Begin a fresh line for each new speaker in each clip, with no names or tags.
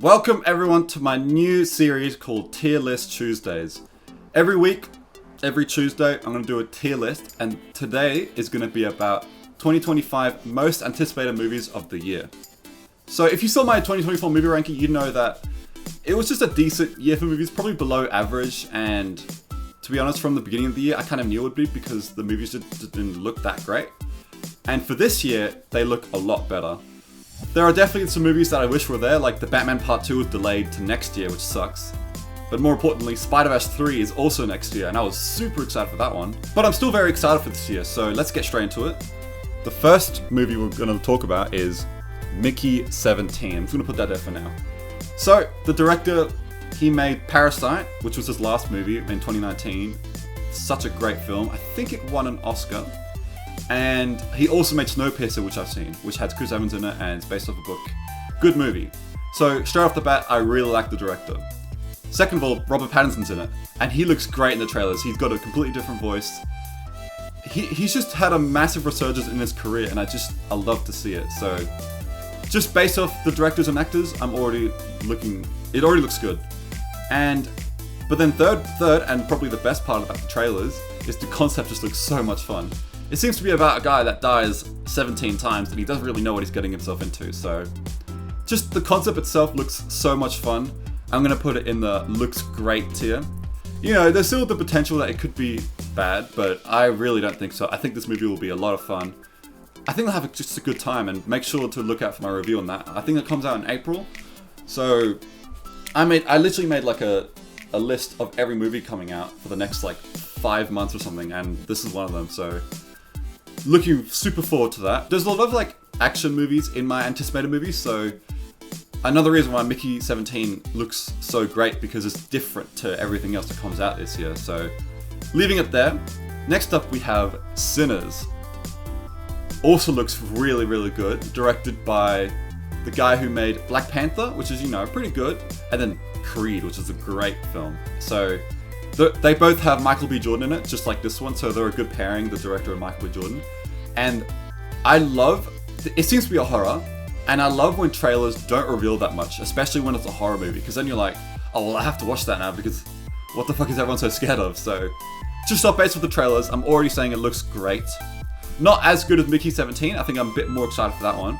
Welcome everyone to my new series called Tier List Tuesdays. Every week, every Tuesday, I'm going to do a tier list, and today is going to be about 2025 most anticipated movies of the year. So if you saw my 2024 movie ranking, you know that it was just a decent year for movies, probably below average, and to be honest, from the beginning of the year, I kind of knew it would be because the movies just didn't look that great. And for this year, they look a lot better. There are definitely some movies that I wish were there, like The Batman Part 2 was delayed to next year, which sucks. But more importantly, Spider-Verse 3 is also next year, and I was super excited for that one. But I'm still very excited for this year, so let's get straight into it. The first movie we're going to talk about is Mickey 17. I'm just going to put that there for now. So, the director, he made Parasite, which was his last movie in 2019. Such a great film. I think it won an Oscar. And he also made Snowpiercer, which I've seen, which has Chris Evans in it and it's based off a book. Good movie. So straight off the bat, I really like the director. Second of all, Robert Pattinson's in it, and he looks great in the trailers. He's got a completely different voice. He's just had a massive resurgence in his career, and I love to see it. So just based off the directors and actors, it already looks good. But then third, and probably the best part about the trailers, is the concept just looks so much fun. It seems to be about a guy that dies 17 times and he doesn't really know what he's getting himself into, so just the concept itself looks so much fun. I'm going to put it in the looks great tier. You know, there's still the potential that it could be bad, but I really don't think so. I think this movie will be a lot of fun. I think I'll have just a good time, and make sure to look out for my review on that. I think it comes out in April, so I literally made like a list of every movie coming out for the next like 5 months or something, and this is one of them, so looking super forward to that. There's a lot of like action movies in my anticipated movies, so another reason why Mickey 17 looks so great, because it's different to everything else that comes out this year. So leaving it there, next up we have Sinners. Also looks really, really good. Directed by the guy who made Black Panther, which is, you know, pretty good, and then Creed, which is a great film. So they both have Michael B. Jordan in it, just like this one, so they're a good pairing, the director and Michael B. Jordan. And it seems to be a horror, and I love when trailers don't reveal that much, especially when it's a horror movie, because then you're like, oh, well, I have to watch that now, because what the fuck is everyone so scared of? So, just off base with the trailers, I'm already saying it looks great. Not as good as Mickey 17, I think I'm a bit more excited for that one,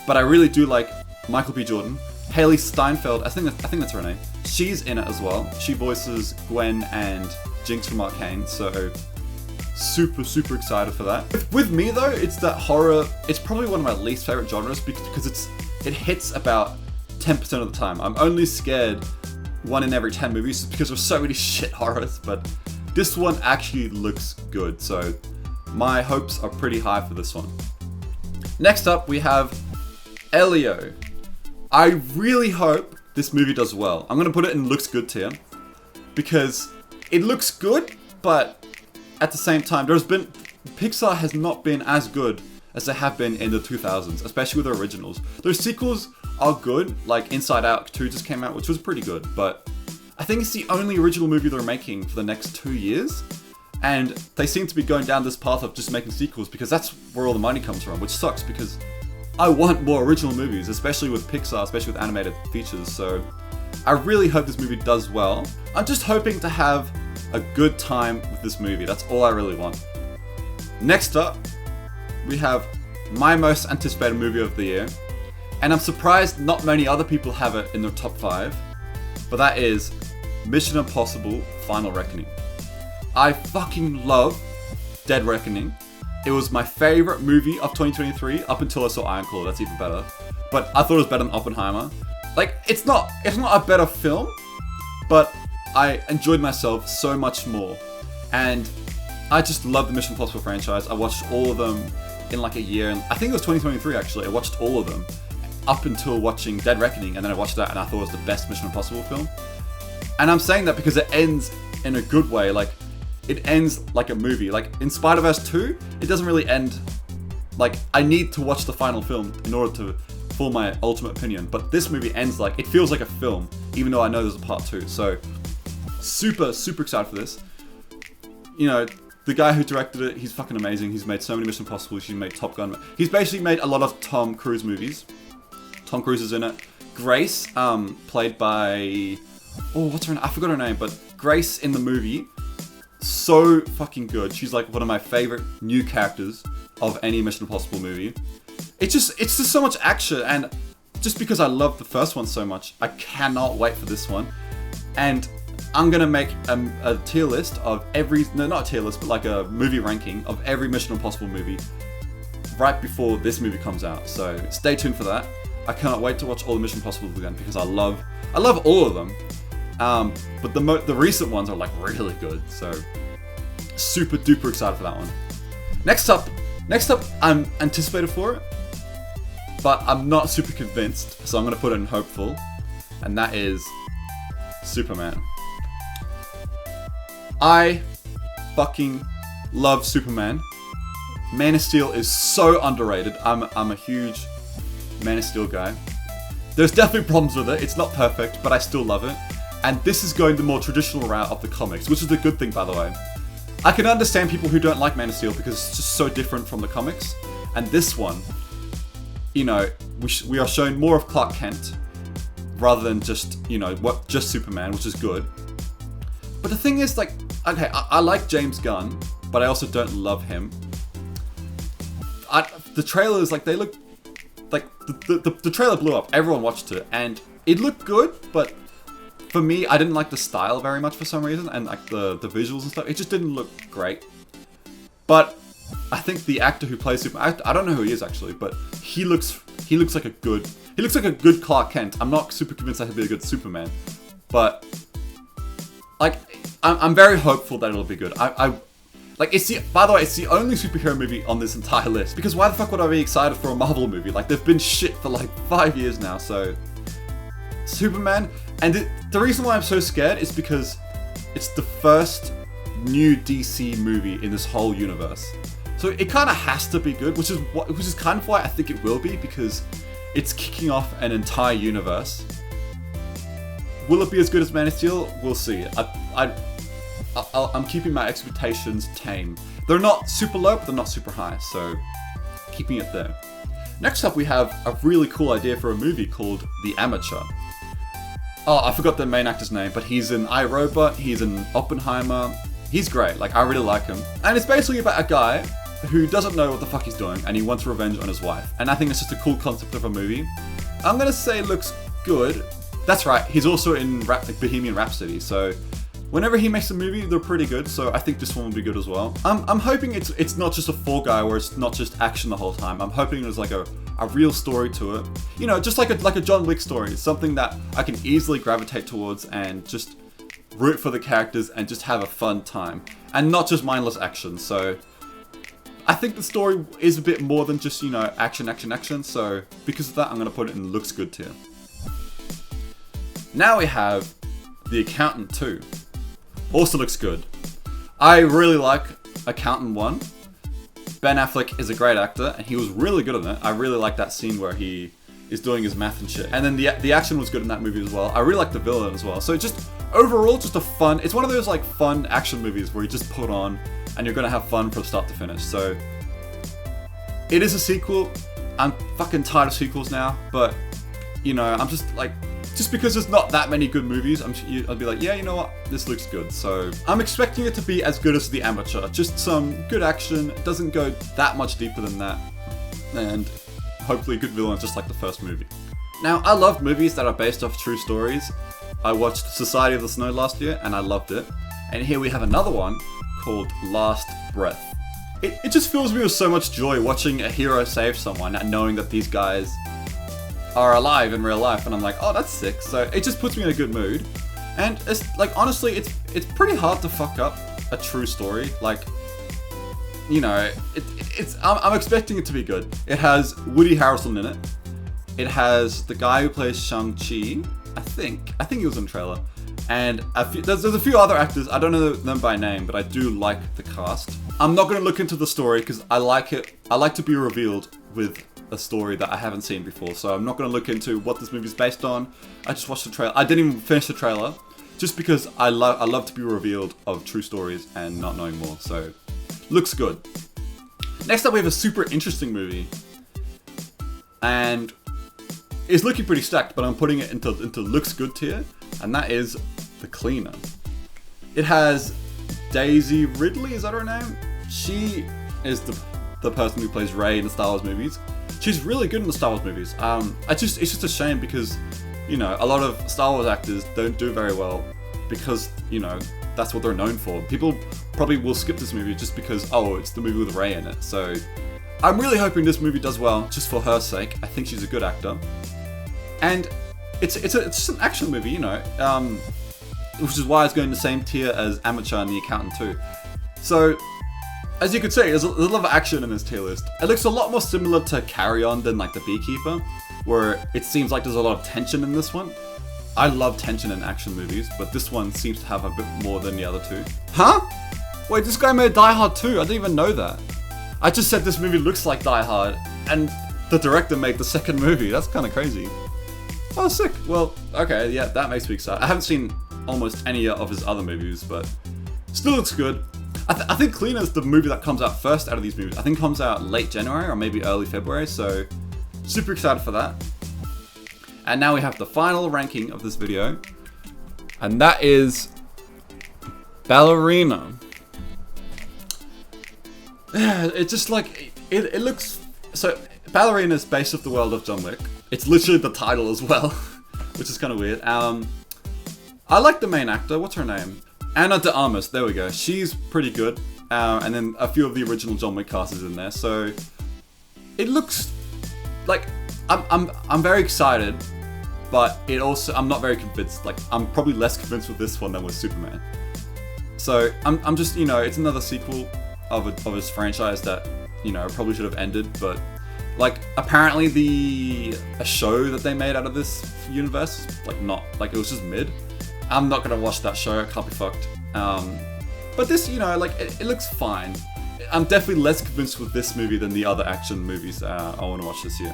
but I really do like Michael B. Jordan. Haley Steinfeld, I think that's her name. She's in it as well. She voices Gwen and Jinx from Arcane, so super, super excited for that. With me though, it's that horror, it's probably one of my least favorite genres because it hits about 10% of the time. I'm only scared 1 in every 10 movies because there's so many shit horrors, but this one actually looks good, so my hopes are pretty high for this one. Next up, we have Elio. I really hope this movie does well. I'm going to put it in looks good tier because it looks good, but at the same time, Pixar has not been as good as they have been in the 2000s, especially with their originals. Their sequels are good, like Inside Out 2 just came out, which was pretty good, but I think it's the only original movie they're making for the next 2 years, and they seem to be going down this path of just making sequels because that's where all the money comes from, which sucks because I want more original movies, especially with Pixar, especially with animated features, so I really hope this movie does well. I'm just hoping to have a good time with this movie, that's all I really want. Next up, we have my most anticipated movie of the year, and I'm surprised not many other people have it in their top 5, but that is Mission Impossible Final Reckoning. I fucking love Dead Reckoning. It was my favorite movie of 2023 up until I saw Iron Claw. That's even better. But I thought it was better than Oppenheimer. Like, it's not a better film, but I enjoyed myself so much more. And I just love the Mission Impossible franchise. I watched all of them in like a year. And I think it was 2023 actually. I watched all of them up until watching Dead Reckoning. And then I watched that and I thought it was the best Mission Impossible film. And I'm saying that because it ends in a good way. Like, it ends like a movie. Like in Spider-Verse 2, it doesn't really end. Like, I need to watch the final film in order to form my ultimate opinion. But this movie ends like, it feels like a film, even though I know there's a part 2. So, super, super excited for this. You know, the guy who directed it, he's fucking amazing. He's made so many Mission Impossible. He's made Top Gun. He's basically made a lot of Tom Cruise movies. Tom Cruise is in it. Grace, played by, what's her name? I forgot her name, but Grace in the movie, so fucking good. She's like one of my favorite new characters of any Mission Impossible movie. It's just so much action, and just because I love the first one so much, I cannot wait for this one. And I'm gonna make a tier list of not a tier list, but like a movie ranking of every Mission Impossible movie right before this movie comes out. So stay tuned for that. I cannot wait to watch all the Mission Impossible again because I love all of them. But the recent ones are like really good. So super duper excited for that one. Next up, I'm anticipated for it, but I'm not super convinced. So I'm gonna put it in hopeful, and that is Superman. I fucking love Superman. Man of Steel is so underrated. I'm a huge Man of Steel guy. There's definitely problems with it. It's not perfect, but I still love it. And this is going the more traditional route of the comics, which is a good thing, by the way. I can understand people who don't like Man of Steel because it's just so different from the comics. And this one, you know, we are shown more of Clark Kent rather than just, you know, just Superman, which is good. But the thing is, like, okay, I like James Gunn, but I also don't love him. The trailers, like, they look like the trailer blew up. Everyone watched it, and it looked good, but for me, I didn't like the style very much for some reason, and like the visuals and stuff. It just didn't look great. But I think the actor who plays Superman, I don't know who he is actually, but he looks like a good Clark Kent. I'm not super convinced that he'll be a good Superman, but like I'm very hopeful that it'll be good. Like, by the way, it's the only superhero movie on this entire list. Because why the fuck would I be excited for a Marvel movie? Like, they've been shit for like 5 years now, so... Superman, and the reason why I'm so scared is because it's the first new DC movie in this whole universe. So it kind of has to be good, which is kind of why I think it will be, because it's kicking off an entire universe. Will it be as good as Man of Steel? We'll see. I'm keeping my expectations tame. They're not super low, but they're not super high, so keeping it there. Next up, we have a really cool idea for a movie called The Amateur. Oh, I forgot the main actor's name, but he's in iRobot, he's in Oppenheimer. He's great, like, I really like him. And it's basically about a guy who doesn't know what the fuck he's doing, and he wants revenge on his wife. And I think it's just a cool concept of a movie. I'm gonna say it looks good. That's right, he's also in Bohemian Rhapsody, so whenever he makes a movie, they're pretty good, so I think this one will be good as well. I'm hoping it's not just a Fall Guy where it's not just action the whole time. I'm hoping there's like a real story to it. You know, just like a John Wick story. Something that I can easily gravitate towards and just root for the characters and just have a fun time. And not just mindless action, so... I think the story is a bit more than just, you know, action, so because of that, I'm going to put it in looks good tier. Now we have The Accountant 2. Also looks good. I really like Accountant 1. Ben Affleck is a great actor, and he was really good in it. I really like that scene where he is doing his math and shit. And then the action was good in that movie as well. I really like the villain as well. So just, overall, just a fun... It's one of those, like, fun action movies where you just put on, and you're gonna have fun from start to finish. So, it is a sequel. I'm fucking tired of sequels now, but, you know, I'm just, like... Just because there's not that many good movies, I'll be like, yeah, you know what? This looks good. So I'm expecting it to be as good as The Amateur. Just some good action. It doesn't go that much deeper than that. And hopefully a good villain just like the first movie. Now, I love movies that are based off true stories. I watched Society of the Snow last year and I loved it. And here we have another one called Last Breath. It just fills me with so much joy watching a hero save someone and knowing that these guys are alive in real life, and I'm like, oh, that's sick. So it just puts me in a good mood. And it's like, honestly, it's pretty hard to fuck up a true story. Like, you know, I'm expecting it to be good. It has Woody Harrelson in it. It has the guy who plays Shang-Chi. I think he was in the trailer. And there's a few other actors. I don't know them by name, but I do like the cast. I'm not going to look into the story because I like it. I like to be revealed with a story that I haven't seen before, so I'm not going to look into what this movie is based on. I just watched the trailer. I didn't even finish the trailer, just because I love to be revealed of true stories and not knowing more. So, looks good. Next up, we have a super interesting movie, and is looking pretty stacked, but I'm putting it into looks good tier, and that is The Cleaner. It has Daisy Ridley, is that her name? She is the person who plays Rey in the Star Wars movies. She's really good in the Star Wars movies. It's just a shame because, you know, a lot of Star Wars actors don't do very well because, you know, that's what they're known for. People probably will skip this movie just because, oh, it's the movie with Rey in it. So I'm really hoping this movie does well, just for her sake. I think she's a good actor, and it's an action movie, you know, which is why it's going in the same tier as Amateur and The Accountant 2. So, as you could see, there's a lot of action in this tier list. It looks a lot more similar to Carry On than like The Beekeeper, where it seems like there's a lot of tension in this one. I love tension in action movies, but this one seems to have a bit more than the other two. Huh? Wait, this guy made Die Hard 2? I didn't even know that. I just said this movie looks like Die Hard, and the director made the second movie. That's kind of crazy. Oh, sick. Well, okay, yeah, that makes me excited. I haven't seen almost any of his other movies, but still looks good. I think Cleaner is the movie that comes out first out of these movies. I think it comes out late January or maybe early February, so super excited for that. And now we have the final ranking of this video, and that is Ballerina. It's just like, it looks, so Ballerina is based off the world of John Wick. It's literally the title as well, which is kind of weird. I like the main actor, what's her name? Ana de Armas, there we go. She's pretty good, and then a few of the original John Wick cast is in there, so it looks like, I'm very excited, but it also, I'm not very convinced. Like, I'm probably less convinced with this one than with Superman. So I'm just, you know, it's another sequel of his franchise that, you know, probably should have ended, but like, apparently a show that they made out of this universe, like, not, like, it was just mid. I'm not gonna watch that show, I can't be fucked. But this, you know, like, it looks fine. I'm definitely less convinced with this movie than the other action movies I want to watch this year.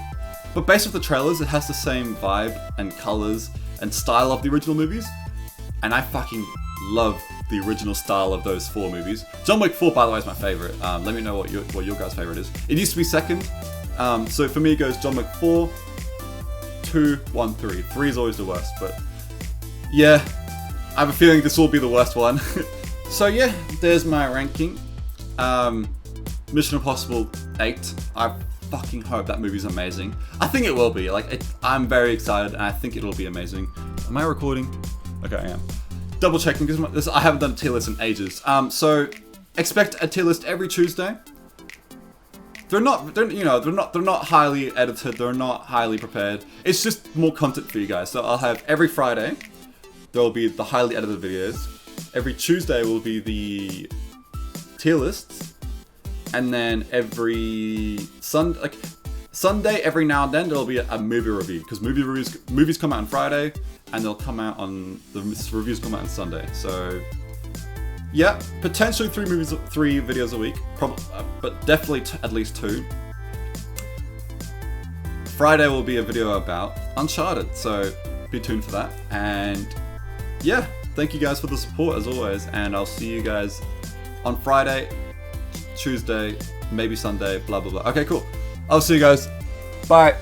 But based off the trailers, it has the same vibe and colors and style of the original movies. And I fucking love the original style of those 4 movies. John Wick 4, by the way, is my favorite. Let me know what your guys' favorite is. It used to be second. So for me, it goes John Wick 4, 2, 1, 3. 3 is always the worst, but yeah, I have a feeling this will be the worst one. So yeah, there's my ranking. Mission Impossible 8. I fucking hope that movie's amazing. I think it will be. Like, I'm very excited, and I think it'll be amazing. Am I recording? Okay, I am. Double checking because I haven't done a tier list in ages. So expect a tier list every Tuesday. They're not highly edited. They're not highly prepared. It's just more content for you guys. So I'll have every Friday. There will be the highly edited videos. Every Tuesday will be the tier lists, and then every Sunday, every now and then there'll be a movie review, because movies come out on Friday, and they'll come out on the reviews come out on Sunday. So yeah, potentially 3 videos a week, but definitely at least 2. Friday will be a video about Uncharted, so be tuned for that. And yeah, thank you guys for the support as always, and I'll see you guys on Friday, Tuesday, maybe Sunday, blah blah blah. Okay, cool. I'll see you guys. Bye.